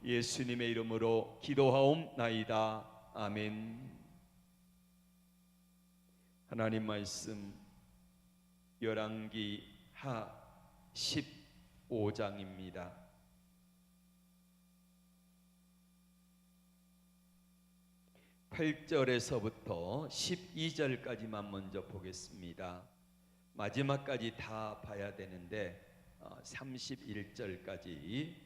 예수님의 이름으로 기도하옵나이다. 아멘. 하나님 말씀 열왕기 하 15장입니다. 8절에서부터 12절까지만 먼저 보겠습니다. 마지막까지 다 봐야 되는데 31절까지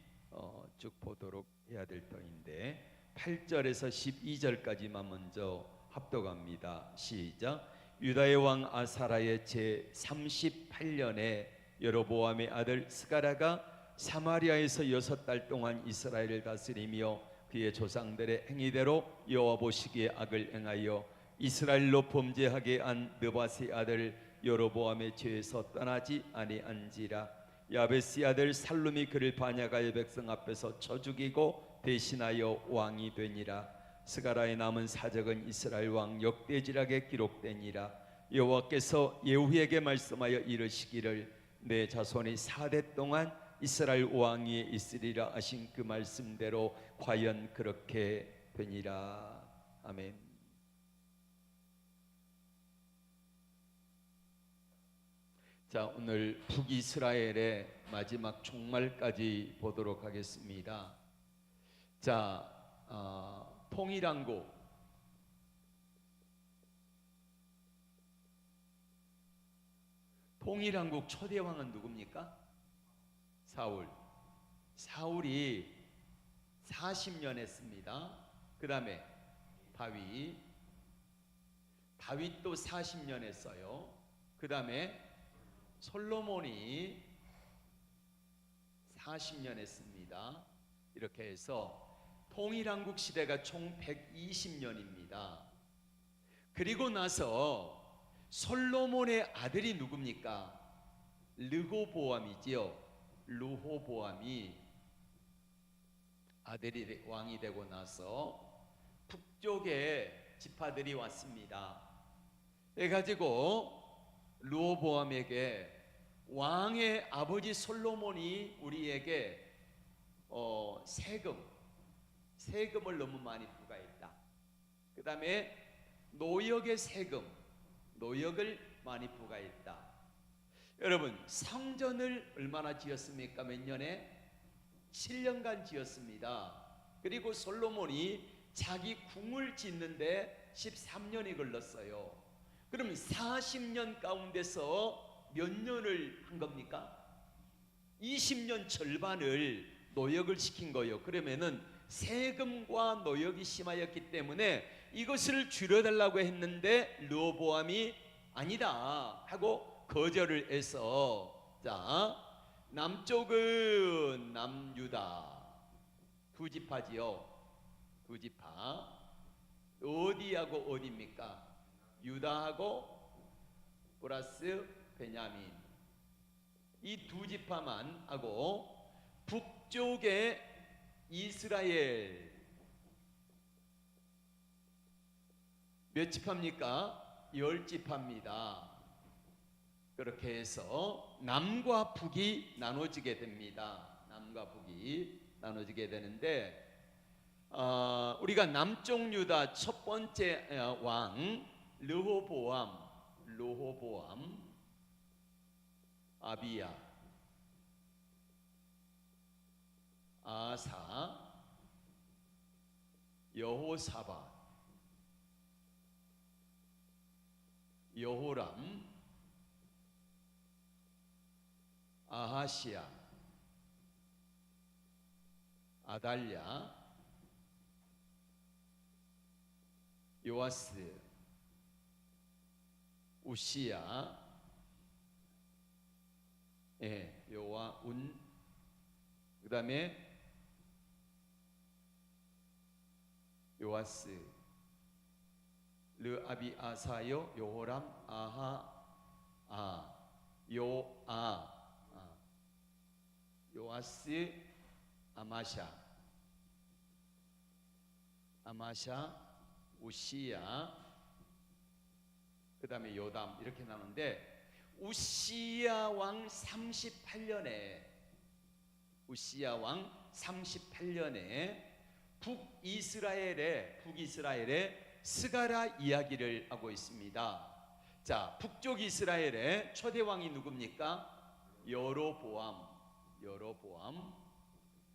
쭉 보도록 해야 될 터인데 8절에서 12절까지만 먼저 합독합니다. 시작. 유다의 왕 아사랴의 제 38년에 여로보암의 아들 스가랴가 사마리아에서 6달 동안 이스라엘을 다스리며 그의 조상들의 행위대로 여호와 보시기에 악을 행하여 이스라엘로 범죄하게 한 느밧의 아들 여로보암의 죄에서 떠나지 아니한지라. 야베스의 아들 살룸이 그를 반역하여 백성 앞에서 쳐 죽이고 대신하여 왕이 되니라. 스가랴의 남은 사적은 이스라엘 왕 역대지락에 기록되니라. 여호와께서 예후에게 말씀하여 이르시기를 내 자손이 4대 동안 이스라엘 왕 위에 있으리라 하신 그 말씀대로 과연 그렇게 되니라. 아멘. 자, 오늘 북이스라엘의 마지막 종말까지 보도록 하겠습니다. 자, 통일왕국 초대 왕은 누굽니까? 사울이 40년 했습니다. 그 다음에 다윗도 40년 했어요. 그 다음에 솔로몬이 40년 했습니다. 이렇게 해서 통일왕국 시대가 총 120년입니다. 그리고 나서 솔로몬의 아들이 누굽니까? 르호보암이지요. 르호보암이 아들이 왕이 되고 나서 북쪽에 지파들이 왔습니다. 그래가지고 르호보암에게 왕의 아버지 솔로몬이 우리에게 세금을 너무 많이 부과했다. 그 다음에 노역을 많이 부과했다. 여러분, 성전을 얼마나 지었습니까? 몇 년에? 7년간 지었습니다. 그리고 솔로몬이 자기 궁을 짓는데 13년이 걸렸어요. 그럼 40년 가운데서 몇 년을 한 겁니까? 20년 절반을 노역을 시킨 거예요. 그러면은 세금과 노역이 심하였기 때문에 이것을 줄여달라고 했는데 르호보암이 아니다 하고 거절을 해서, 자, 남쪽은 남유다 두 지파지요. 두 지파 어디하고 어디입니까? 유다하고 플러스 베냐민, 이 두 지파만 하고 북쪽에 이스라엘 몇 지파입니까? 10지파입니다. 그렇게 해서 남과 북이 나눠지게 됩니다. 남과 북이 나눠지게 되는데 우리가 남쪽 유다 첫 번째 왕 르호보암, 아비야, 아사, 여호사밧, 여호람, 아하시야, 아달랴, 요아스, 우시야, 요아운, 그 다음에 요아스, 르아비 아사요, 요호람, 요아스, 아마샤, 우시야, 그 다음에 요담, 이렇게 나오는데 우시야 왕 38년에 우시야 왕 38년에 북이스라엘의 스가랴 이야기를 하고 있습니다. 자, 북쪽 이스라엘의 초대 왕이 누굽니까? 여로보암,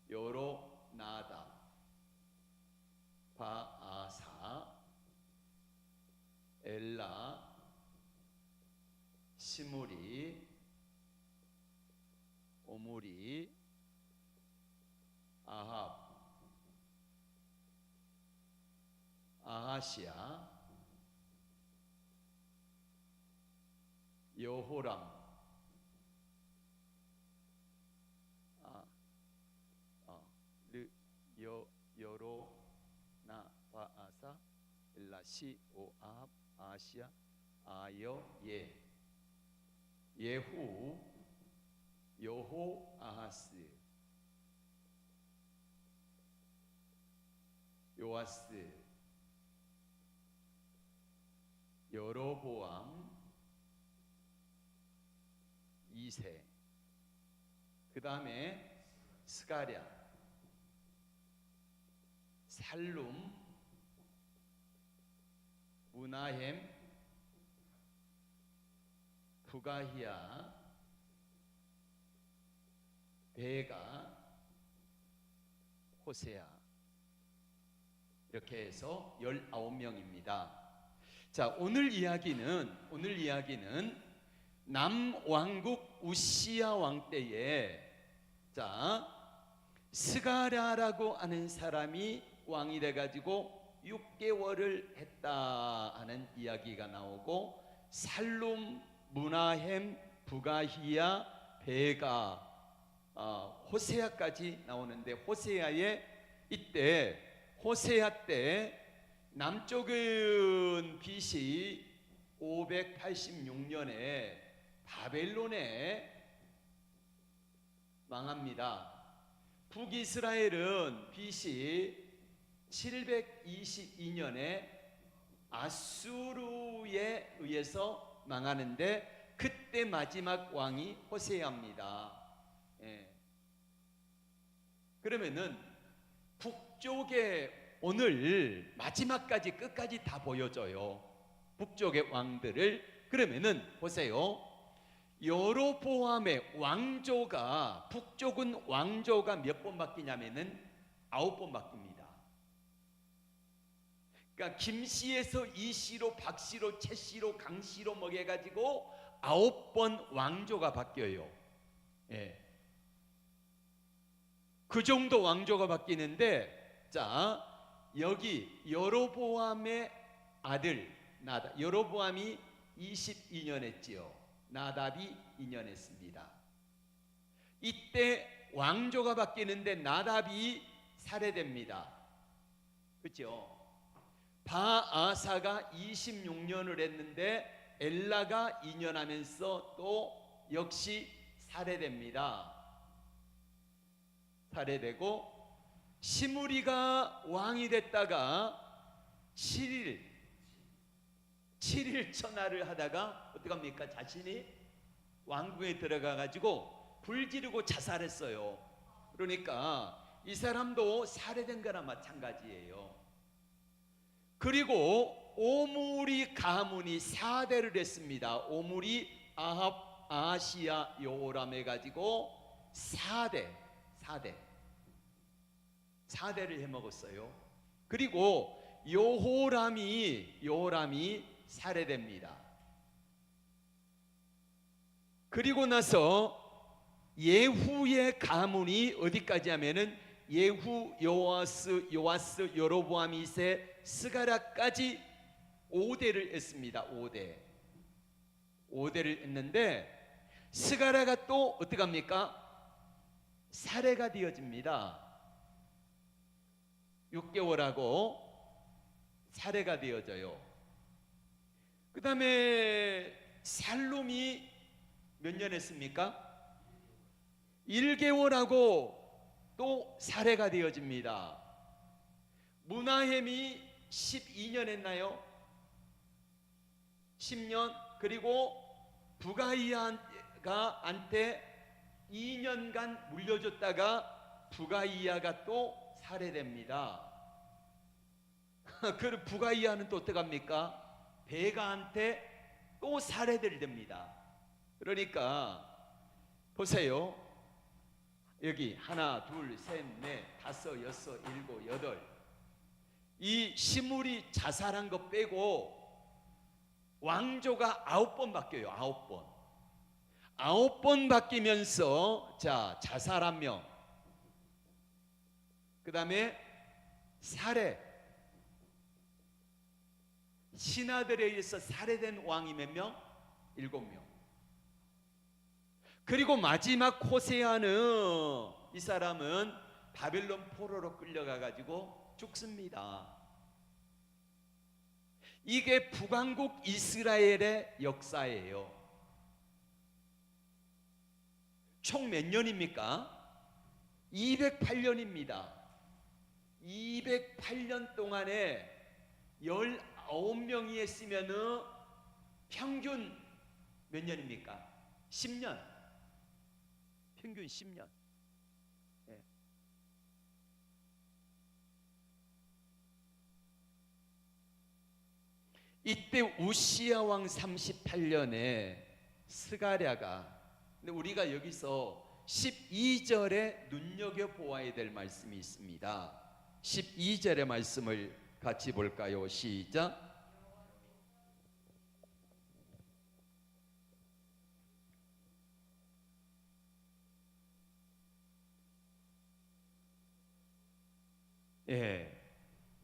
여로나답, 바아사, 엘라, 시므리, 오므리, 아합, 아하시야, 여호람, 여로나, 바아사, 엘라시, 오아합, 아시야, 아여, 예후, 여호, 아하스, 요아스, 여로보암, 2세, 그 다음에 스가랴, 살룸, 무나헴, 부가히야, 베가, 호세아, 이렇게 해서 19명입니다. 자, 오늘 이야기는 남왕국 우시야 왕 때에 스가랴라고 하는 사람이 왕이 돼가지고 6개월을 했다 하는 이야기가 나오고, 살룸, 무나헴, 부가히야, 베가, 호세아까지 나오는데, 호세아 때 남쪽은 BC 586년에 바벨론에 망합니다. 북이스라엘은 BC 722년에 아수르에 의해서 망하는데, 그때 마지막 왕이 호세아입니다. 그러면은 북쪽에 오늘 마지막까지 끝까지 다 보여줘요, 북쪽의 왕들을. 그러면은 보세요, 여로보암의 왕조가, 북쪽은 왕조가 몇 번 바뀌냐면은 9번 바뀝니다. 그러니까 김씨에서 이씨로, 박씨로, 채씨로, 강씨로 먹여가지고 9번 왕조가 바뀌어요. 그 정도 왕조가 바뀌는데, 자, 여기 여로보암의 아들 나답, 여로보암이 22년 했지요. 나답이 2년 했습니다. 이때 왕조가 바뀌는데 나답이 살해됩니다. 그렇죠? 바아사가 26년을 했는데 엘라가 2년 하면서 또 역시 살해됩니다. 살해되고, 시므리가 왕이 됐다가 7일 천하를 하다가 어떡합니까? 자신이 왕궁에 들어가 가지고 불 지르고 자살했어요. 그러니까 이 사람도 살해된 거나 마찬가지예요. 그리고 오므리 가문이 4대를 했습니다. 오므리, 아합, 아하시야, 여호람 해가지고 4대를 해먹었어요. 그리고 여호람이 살해됩니다. 그리고 나서 예후의 가문이 어디까지 하면은 예후, 요아스, 여로보암 2세, 스가랴까지 5대를 했습니다. 5대를 했는데, 스가랴가 또 어떡합니까? 살해가 되어집니다. 6개월하고 살해가 되어져요. 그 다음에 살룸이 몇 년 했습니까? 1개월하고 또 살해가 되어집니다. 무나헴이 12년 했나요? 10년. 그리고 부가히야가 한테 2년간 물려줬다가 부가이아가 또 살해됩니다. 그 부가이아는 또 어떻게 합니까? 베가한테 또 살해를 됩니다. 그러니까 보세요. 여기 하나, 둘, 셋, 넷, 다섯, 여섯, 일곱, 여덟. 이 시므리 자살한 거 빼고 왕조가 9번 바뀌어요. 9번. 9번 바뀌면서 자, 자살 한 명, 그 다음에 살해, 신하들에 의해서 살해된 왕이 몇 명? 7명. 그리고 마지막 호세아는, 이 사람은 바벨론 포로로 끌려가 가지고 죽습니다. 이게 북왕국 이스라엘의 역사예요. 총 몇 년입니까? 208년입니다. 208년 동안에 19명이 했으면은 평균 몇 년입니까? 10년. 평균 10년. 네. 이때 우시야 왕 38년에 스가랴가, 근데 우리가 여기서 12절에 눈여겨보아야 될 말씀이 있습니다. 12절의 말씀을 같이 볼까요? 시작. 예,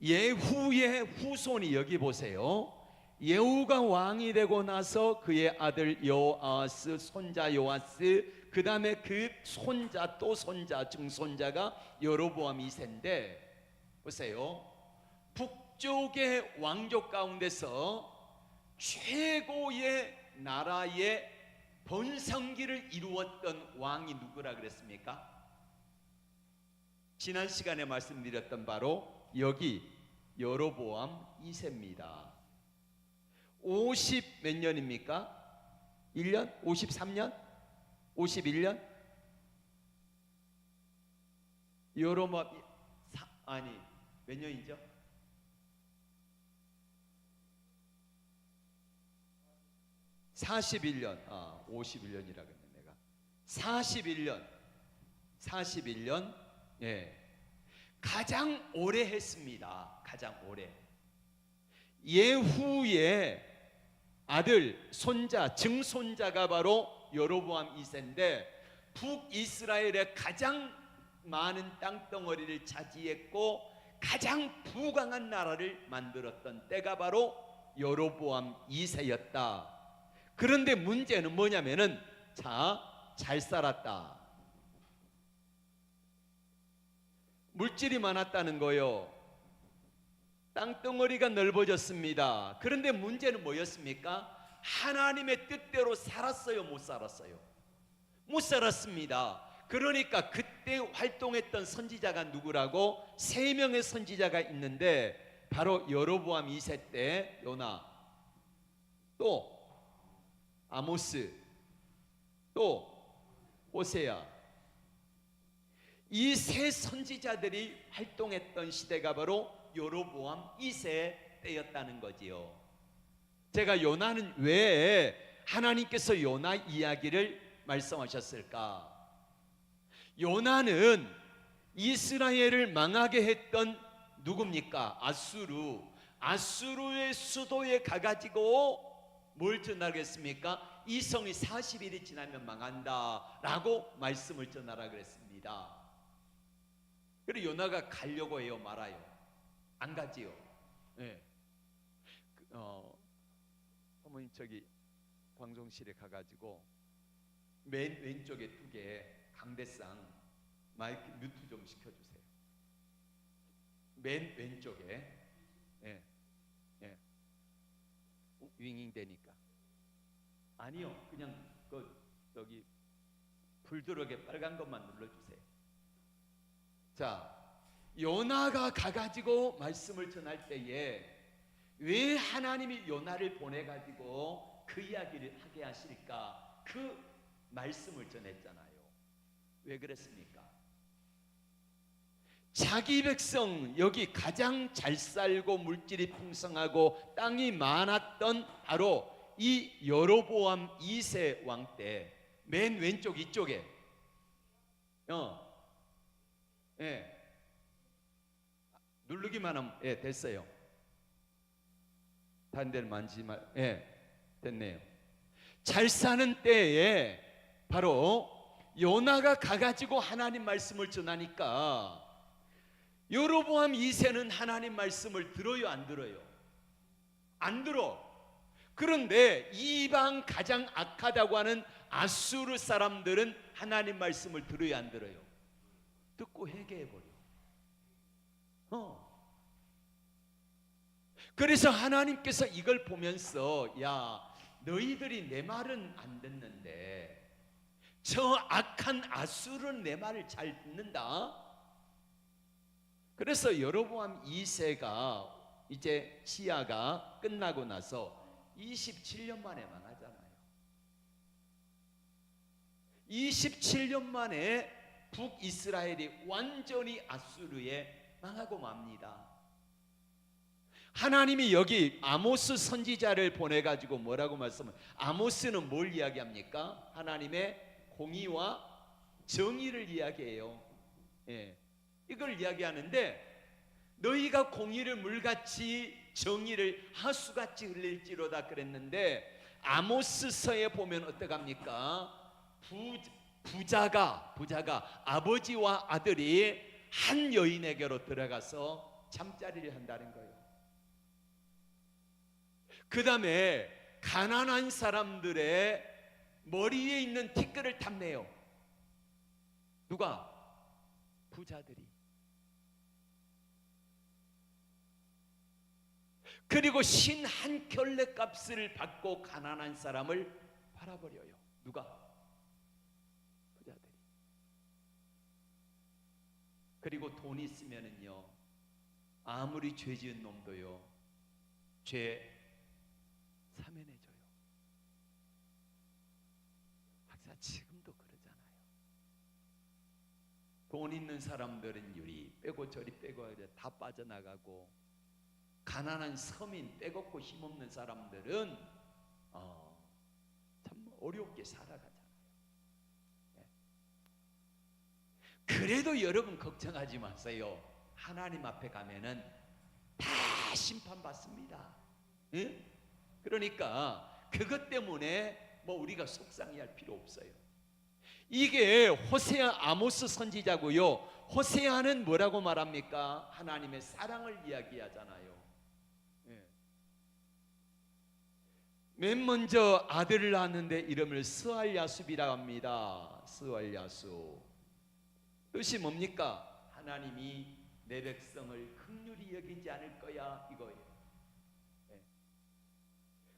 예후의 후손이, 여기 보세요. 예후가 왕이 되고 나서 그의 아들 여호아스, 손자 요아스, 그 다음에 그 손자 또 손자 증손자가 여로보암 2세인데, 보세요. 북쪽의 왕족 가운데서 최고의 나라의 번성기를 이루었던 왕이 누구라 그랬습니까? 지난 시간에 말씀드렸던 바로 여기 여로보암 2세입니다. 50 몇 년입니까? 1년? 53년? 51년? 여로보암 아니 몇 년이죠? (41년) 51년이라 그랬네 내가. 41년. 예, 가장 오래 했습니다. 가장 오래. 예후의 아들, 손자, 증손자가 바로 여로보암 2세인데 북이스라엘의 가장 많은 땅덩어리를 차지했고 가장 부강한 나라를 만들었던 때가 바로 여로보암 2세였다. 그런데 문제는 뭐냐면은, 자, 잘 살았다. 물질이 많았다는 거요. 땅덩어리가 넓어졌습니다. 그런데 문제는 뭐였습니까? 하나님의 뜻대로 살았어요? 못 살았어요? 못 살았습니다. 그러니까 그때 활동했던 선지자가 누구라고? 3명의 선지자가 있는데 바로 여로보암 2세 때 요나, 또 아모스, 또 호세아, 이 세 선지자들이 활동했던 시대가 바로 여로보암 2세 때였다는 거지요. 제가 요나는 왜 하나님께서 요나 이야기를 말씀하셨을까? 요나는 이스라엘을 망하게 했던 누굽니까? 아수르. 아수르의 수도에 가가지고 뭘 전하겠습니까? 이 성이 40일이 지나면 망한다 라고 말씀을 전하라 그랬습니다. 그리고 요나가 가려고 해요? 말아요? 안 가지요. 네. 어머님 저기 방송실에 가가지고 맨 왼쪽에 2개 강대상 마이크 뮤트 좀 시켜주세요. 맨 왼쪽에. 예, 예. 윙잉 되니까. 아니요, 그냥 저기 불 들어오게 빨간 것만 눌러주세요. 자, 요나가 가가지고 말씀을 전할 때에 왜 하나님이 요나를 보내가지고 그 이야기를 하게 하실까? 그 말씀을 전했잖아요. 왜 그랬습니까? 자기 백성, 여기 가장 잘 살고 물질이 풍성하고 땅이 많았던 바로 이 여로보암 2세 왕 때 맨 왼쪽 이쪽에 예. 누르기만 하면 됐어요. 다른 데를 만지지 말. 됐네요. 잘 사는 때에 바로 요나가 가가지고 하나님 말씀을 전하니까 여로보암 2세는 하나님 말씀을 들어요, 안 들어요? 안 들어. 그런데 이방 가장 악하다고 하는 아수르 사람들은 하나님 말씀을 들어요, 안 들어요? 듣고 회개해버려. 그래서 하나님께서 이걸 보면서 야, 너희들이 내 말은 안 듣는데 저 악한 아수르는 내 말을 잘 듣는다. 그래서 여로보암 2세가 이제 치하가 끝나고 나서 27년 만에 망하잖아요. 27년 만에 북이스라엘이 완전히 아수르에 망하고 맙니다. 하나님이 여기 아모스 선지자를 보내가지고 뭐라고 말씀을, 아모스는 뭘 이야기합니까? 하나님의 공의와 정의를 이야기해요. 이걸 이야기하는데 너희가 공의를 물같이 정의를 하수같이 흘릴지로다 그랬는데 아모스서에 보면 어떡합니까? 부자가 아버지와 아들이 한 여인에게로 들어가서 잠자리를 한다는 거예요. 그 다음에 가난한 사람들의 머리에 있는 티끌을 탐내요. 누가? 부자들이. 그리고 신 한 켤레 값을 받고 가난한 사람을 팔아버려요. 누가? 부자들이. 그리고 돈 있으면은요, 아무리 죄 지은 놈도요, 죄 사면해줘요. 박사 지금도 그러잖아요. 돈 있는 사람들은 이리 빼고 저리 빼고 다 빠져나가고, 가난한 서민 빼곡고 힘없는 사람들은 참 어렵게 살아가잖아요. 그래도 여러분 걱정하지 마세요. 하나님 앞에 가면은 다 심판받습니다. 그러니까 그것 때문에 뭐 우리가 속상해할 필요 없어요. 이게 호세아, 아모스 선지자고요. 호세아는 뭐라고 말합니까? 하나님의 사랑을 이야기하잖아요. 맨 먼저 아들을 낳았는데 이름을 스알야숲이라고 합니다. 스알야숲. 뜻이 뭡니까? 하나님이 내 백성을 긍휼히 여기지 않을 거야, 이거예요.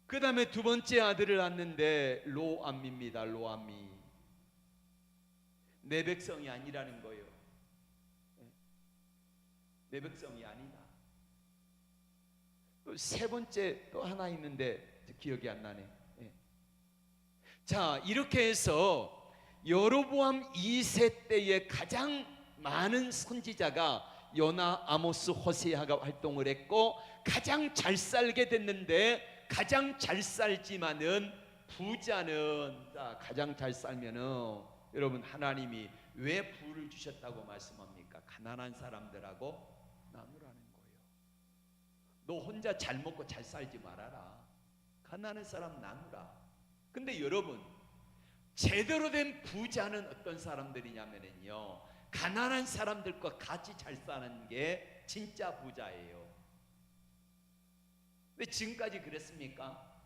그 다음에 두 번째 아들을 낳았는데 로암입니다. 로암이. 내 백성이 아니라는 거예요. 내 백성이 아니다. 또 세 번째 또 하나 있는데 기억이 안 나네. 자, 이렇게 해서 여로보암 2세 때에 가장 많은 선지자가 요나, 아모스, 호세아가 활동을 했고, 가장 잘 살게 됐는데, 가장 잘 살지만은 부자는, 자, 가장 잘 살면은 여러분, 하나님이 왜 부를 주셨다고 말씀합니까? 가난한 사람들하고 나누라는 거예요. 너 혼자 잘 먹고 잘 살지 말아라. 가난한 사람 나누라. 근데 여러분, 제대로 된 부자는 어떤 사람들이냐면요, 가난한 사람들과 같이 잘 사는 게 진짜 부자예요. 근데 지금까지 그랬습니까?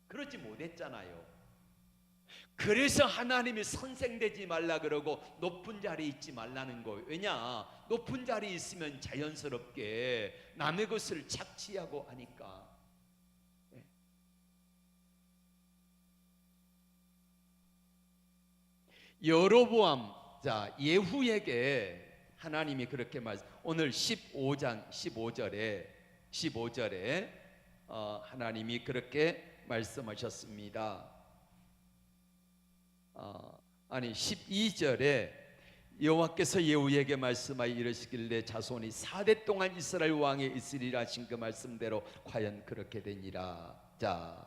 그러지 못했잖아요. 그래서 하나님이 선생되지 말라 그러고 높은 자리에 있지 말라는 거예요. 왜냐? 높은 자리에 있으면 자연스럽게 남의 것을 착취하고 하니까. 여로보암, 자, 예후에게 하나님이 그렇게 오늘 15장 15절에 하나님이 그렇게 말씀하셨습니다. 아니 12절에 여호와께서 예후에게 말씀하여 이르시길래 자손이 4대 동안 이스라엘 왕에 있으리라 하신 그 말씀대로 과연 그렇게 되니라. 자,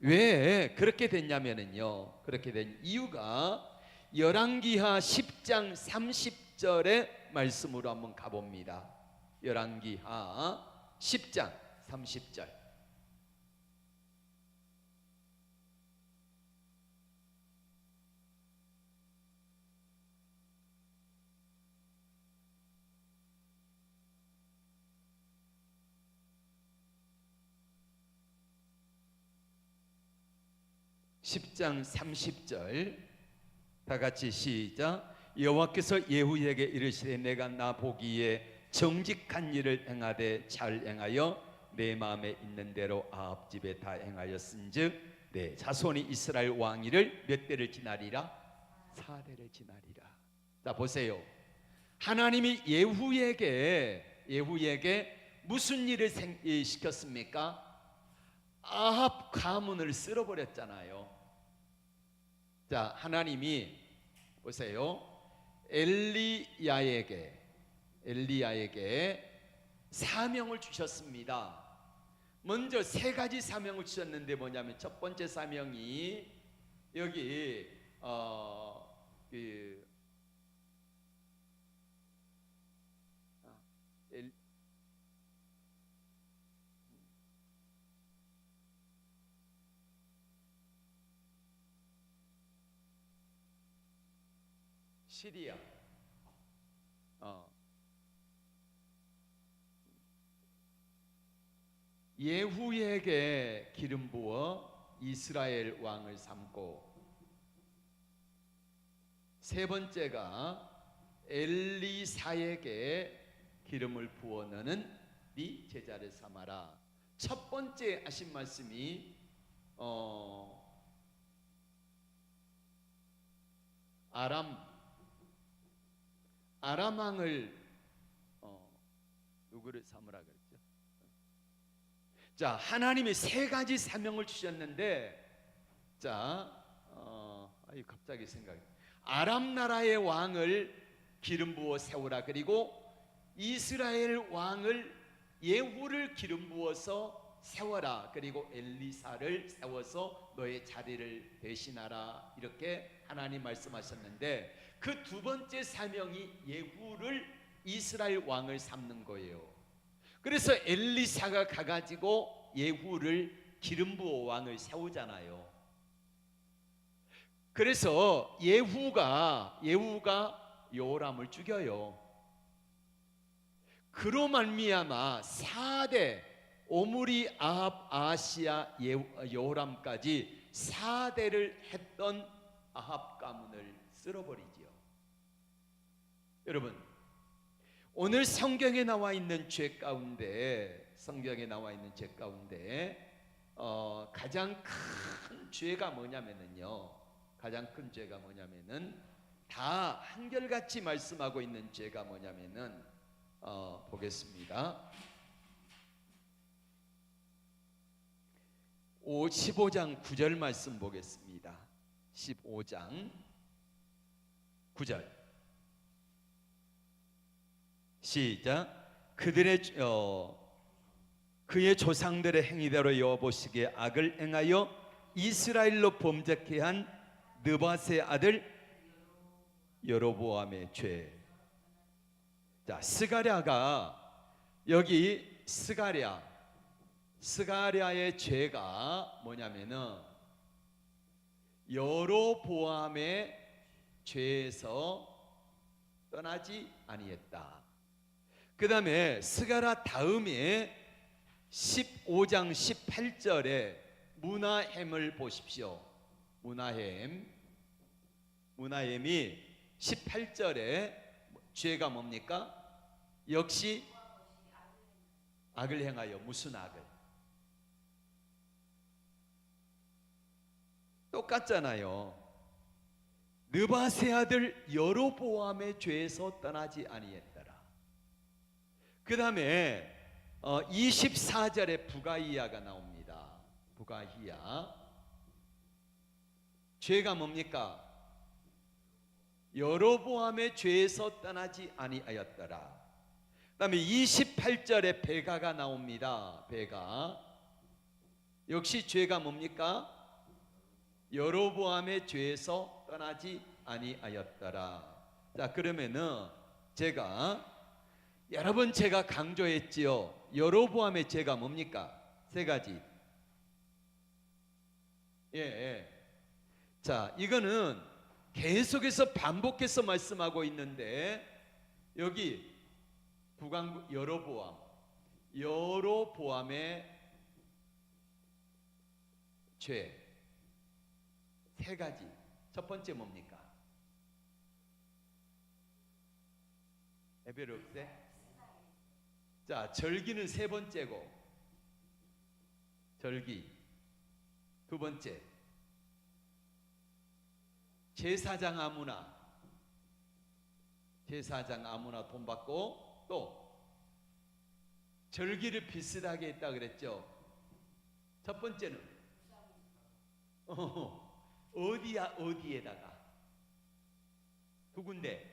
왜 그렇게 됐냐면은요, 그렇게 된 이유가 열왕기하 10장 30절의 말씀으로 한번 가봅니다. 열왕기하 10장 30절. (10장) 30절 다 같이 시작. 여호와께서 예후에게 이르시되 내가 나 보기에 정직한 일을 행하되 잘 행하여 내 마음에 있는 대로 아합 집에 다 행하였은즉 내 자손이 이스라엘 왕위를 몇 대를 지나리라? 4대를 지나리라. 자 보세요. 하나님이 예후에게 무슨 일을 시켰습니까? 아합 가문을 쓸어버렸잖아요. 자, 하나님이 보세요. 엘리야에게 사명을 주셨습니다. 먼저 3가지 사명을 주셨는데 뭐냐면 첫 번째 사명이 여기 시리아 예후에게 기름 부어 이스라엘 왕을 삼고, 세 번째가 엘리사에게 기름을 부어 너는 네 제자를 삼아라. 첫 번째 하신 말씀이 아람 왕을 누구를 삼으라 그랬죠? 자, 하나님이 3가지 사명을 주셨는데, 자, 갑자기 생각이. 아람 나라의 왕을 기름 부어 세우라. 그리고 이스라엘 왕을 예후를 기름 부어서 세워라. 그리고 엘리사를 세워서 너의 자리를 대신하라. 이렇게 하나님 말씀하셨는데, 그 2번째 사명이 예후를 이스라엘 왕을 삼는 거예요. 그래서 엘리사가 가가지고 예후를 기름 부어 왕을 세우잖아요. 그래서 예후가 여호람을 죽여요. 그로 말미암아 4대 오므리, 아합, 아하시야, 여호람까지 4대를 했던 아합 가문을 쓸어버리지요. 여러분, 오늘 성경에 나와 있는 죄 가운데 가장 큰 죄가 뭐냐면은요, 다 한결같이 말씀하고 있는 죄가 뭐냐면은 보겠습니다. 15장 9절 말씀 보겠습니다. 15장 9절 시작. 그의 조상들의 행위대로 여호보시기에 악을 행하여 이스라엘로 범죄케 한 느밧의 아들 여로보암의 죄. 자, 스가랴가 여기 스가랴의 죄가 뭐냐면은 여로보암의 죄에서 떠나지 아니했다. 그 다음에 스가랴 다음에 15장 18절에 무나햄을 보십시오. 무나햄이 18절에 죄가 뭡니까? 역시 악을 행하여. 무슨 악을? 똑같잖아요. 느밧의 아들 여로보암의 죄에서 떠나지 아니했더라. 그 다음에 24절에 부가히야가 나옵니다. 부가히야. 죄가 뭡니까? 여로보암의 죄에서 떠나지 아니하였더라. 그다음에 28절에 베가가 나옵니다. 베가. 역시 죄가 뭡니까? 여로보암의 죄에서 떠나지 아니하였더라. 자, 그러면은 제가 강조했지요. 여로보암의 죄가 뭡니까? 세 가지. 자, 이거는 계속해서 반복해서 말씀하고 있는데, 여기 국왕 여로보암의 죄 세 가지. 첫 번째 뭡니까? 에베르 없애? 자, 절기는 세 번째고, 절기 두 번째, 제사장 아무나 돈 받고, 또 절기를 비슷하게 했다 그랬죠. 첫 번째는 어디에다가 두 군데,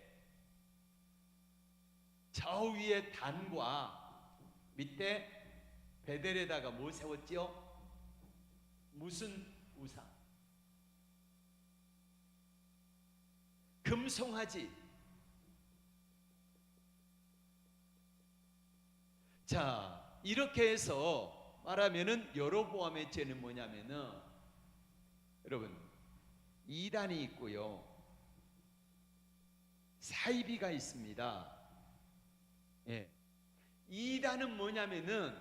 저 위에 단과 밑에 베델에다가 뭐 세웠지요? 무슨 우상? 금송아지. 자, 이렇게 해서 말하면은 여로보암의 죄는 뭐냐면은, 여러분, 이단이 있고요, 사이비가 있습니다. 이단은 뭐냐면은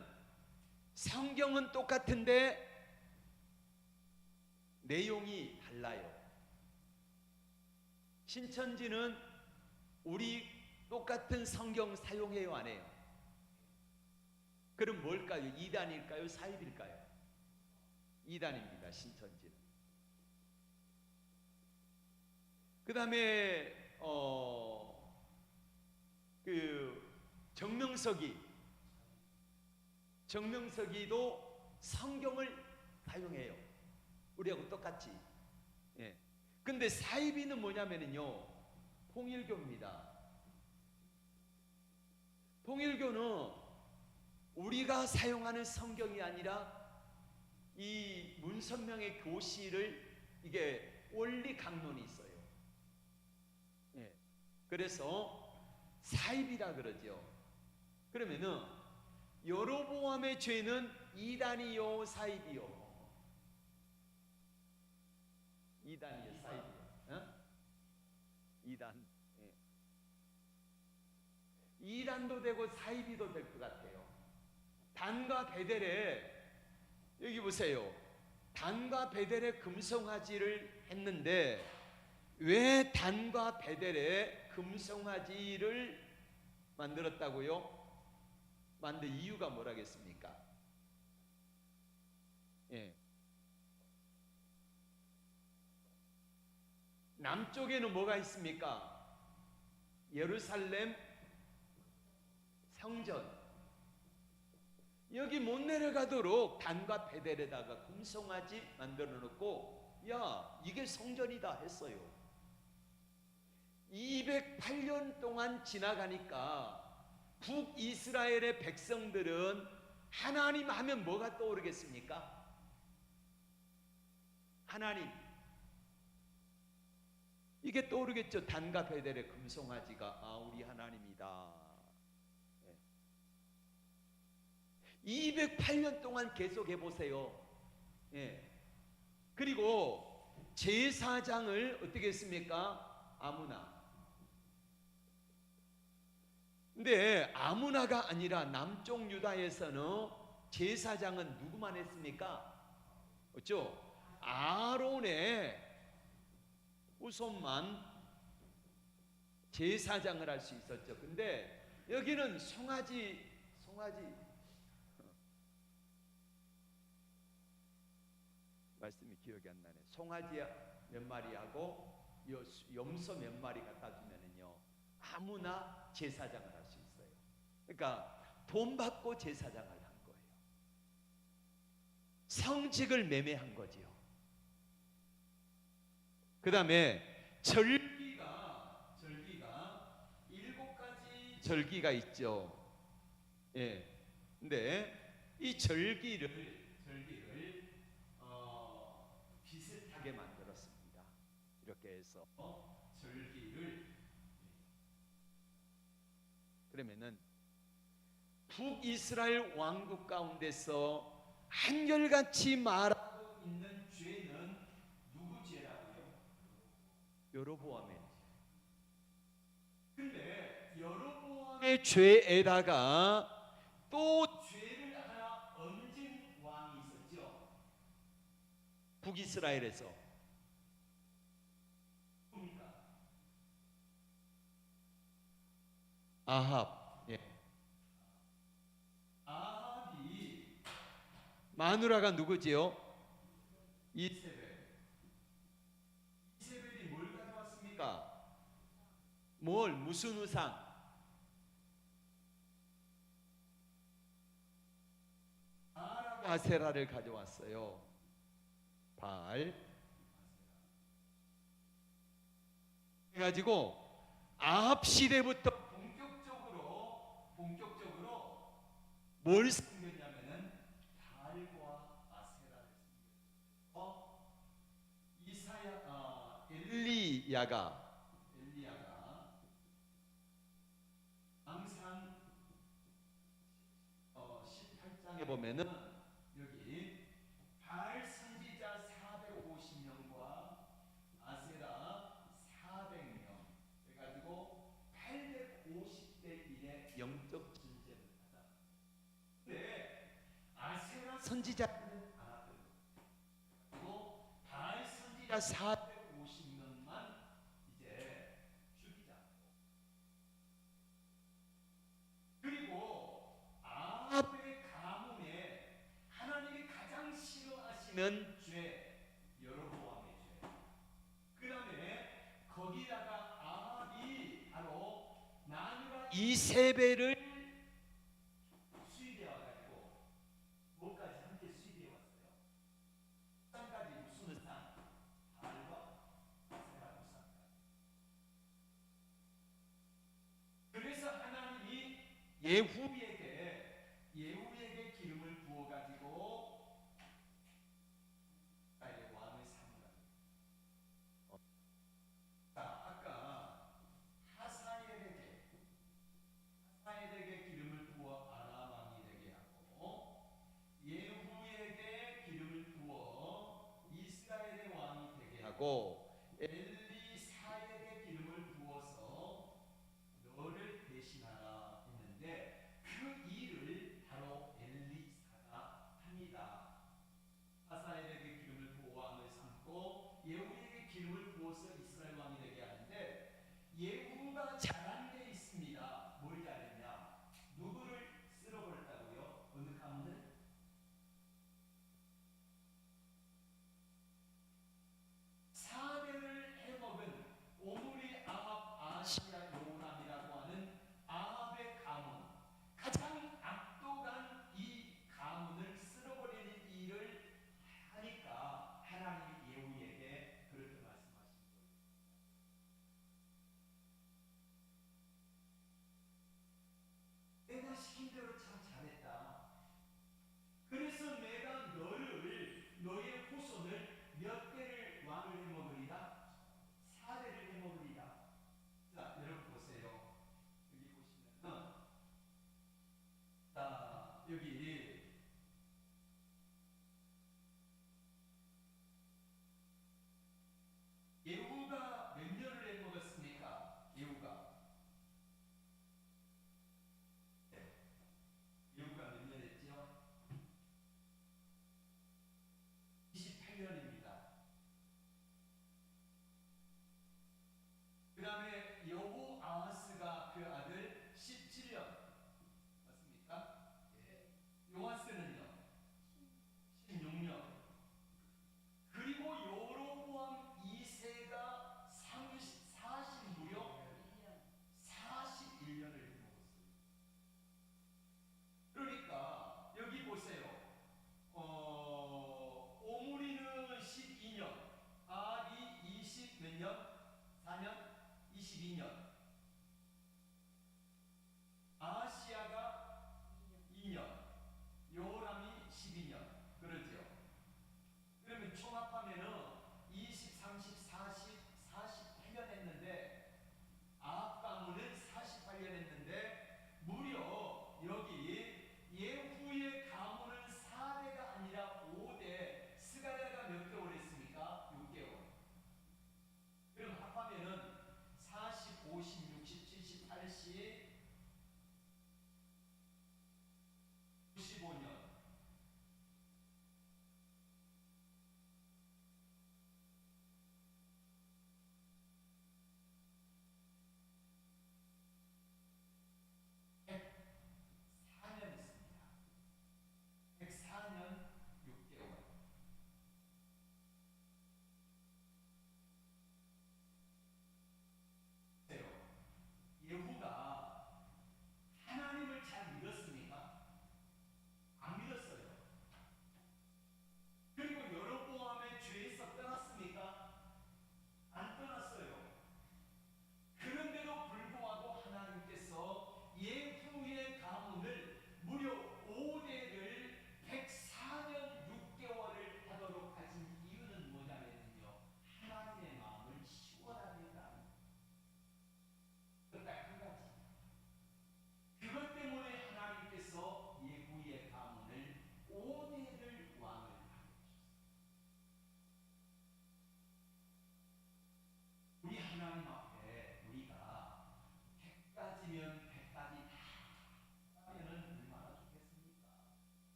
성경은 똑같은데 내용이 달라요. 신천지는 우리 똑같은 성경 사용해요, 안 해요? 그럼 뭘까요? 이단일까요? 사입일까요? 이단입니다, 신천지는. 그 다음에 정명석이도 성경을 사용해요, 우리하고 똑같이. 근데 사이비는 뭐냐면요, 통일교입니다. 통일교는 우리가 사용하는 성경이 아니라 이 문선명의 교시를, 이게 원리 강론이 있어요. 그래서 사입이라 그러죠. 그러면은 여로보암의 죄는 이단이요, 사입이요? 이단이요, 사입이요? 이단. 이단도 되고 사입이도 될 것 같아요. 단과 베델에, 여기 보세요, 단과 베델에 금송아지를 했는데, 왜 단과 베델에 금송아지를 만들었다고요? 만든 이유가 뭐라겠습니까? 남쪽에는 뭐가 있습니까? 예루살렘 성전. 여기 못 내려가도록 단과 베델에다가 금송아지 만들어 놓고, 야, 이게 성전이다 했어요. 208년 동안 지나가니까 북이스라엘의 백성들은 하나님 하면 뭐가 떠오르겠습니까? 하나님, 이게 떠오르겠죠. 단과 베델의 금송아지가, 아, 우리 하나님이다. 208년 동안 계속 해보세요. 그리고 제사장을 어떻게 했습니까? 아무나. 근데 아무나가 아니라 남쪽 유다에서는 제사장은 누구만 했습니까? 그렇죠? 아론의 후손만 제사장을 할 수 있었죠. 근데 여기는 송아지 말씀이 기억이 안 나네. 송아지 몇 마리하고 염소 몇 마리 갖다 주면은요, 아무나 제사장을 할 수 있어요. 그러니까 돈 받고 제사장을 한 거예요. 성직을 매매한 거지요. 그 다음에 절기가 절기가 있죠. 예. 근데 이 절기를 비슷하게 만들었습니다. 이렇게 해서 절기를 그러면은 북이스라엘 왕국 가운데서 한결같이 말하고 있는 죄는 누구 죄라고요? 여로보암의 죄. 근데 여로보암의 죄에다가 또 죄를 하나 얹은 왕이 있었죠. 북이스라엘에서. 누굽니까? 아합. 예. 아합이 마누라가 누구지요? 이세벨. 이세벨이 뭘 가져왔습니까? 무슨 우상? 아세라를 가져왔어요. 바알. 해가지고 아합 시대부터 본격적으로 뭘 섬겼냐면은 바알과 아세라를 섬겼어요. 엘리야가 항상 18장에 보면은 여기 바알 선지자 450명과 아세라 400명 해가지고 850대 1의 영적 전쟁을 하다. 근데 아세라 선지자는 안 하거든요. 그리고 바알 선지자 450명만 이제 죽이지 않고, 그리고 아합의 가문에 하나님이 가장 싫어하시는 죄, 여로보암의 죄. 그 다음에 거기다가 아합이 바로 마누라 이세벨을 수입해 와가지고 뭐까지 함께 수입해 왔어요? 우상까지. 무슨 우상? 바알과 아세라 우상까지. 그래서 하나님이 예후에게 기름을 부어가지고 나의 왕을 삼으라. 아까 하사엘에게 기름을 부어 아람 왕이 되게 하고, 예후에게 기름을 부어 이스라엘의 왕이 되게 하고, 엘리사에게 기름을 부어서 너를 대신하라 했는데 그 일을 바로 엘리사가 합니다. 하사엘에게 기름을 부어 왕을 삼고 예후에게 기름을 부어서 이스라엘 왕이 되게 하는데, 예후가 잘한 게 있습니다. 뭘 잘했냐? 누구를 쓸어버렸다고요? 어느 가문을? 사대를 해먹은 오므리, 아합, 아시아, 요람이라고 하는 아합의 가문, 가장 압도간 이 가문을 쓸어버리는 일을 하니까 하나님이 예후에게 그렇게 말씀하신 거예요. 내가 시킨 대로 참 잘했다. 그래서 내가 너의 후손을 몇 대를 왕을 해먹으리라? 4대를 해먹으리라. 자, 여러분 보세요. 여기 보시면은, 자, 여기 예후가 몇 년을 해먹었습니까? 예후가 몇 년 했죠? 28년입니다. 그 다음에 여호아하스가 그 아들 17년. 맞습니까? 요아스는요? 16년. 그리고 여로보암 2세가 40 무려 41년을 먹었어요. 그러니까 여기 보세요. 오므리는 12년, 아합이 20 몇 년? 4년? 22년.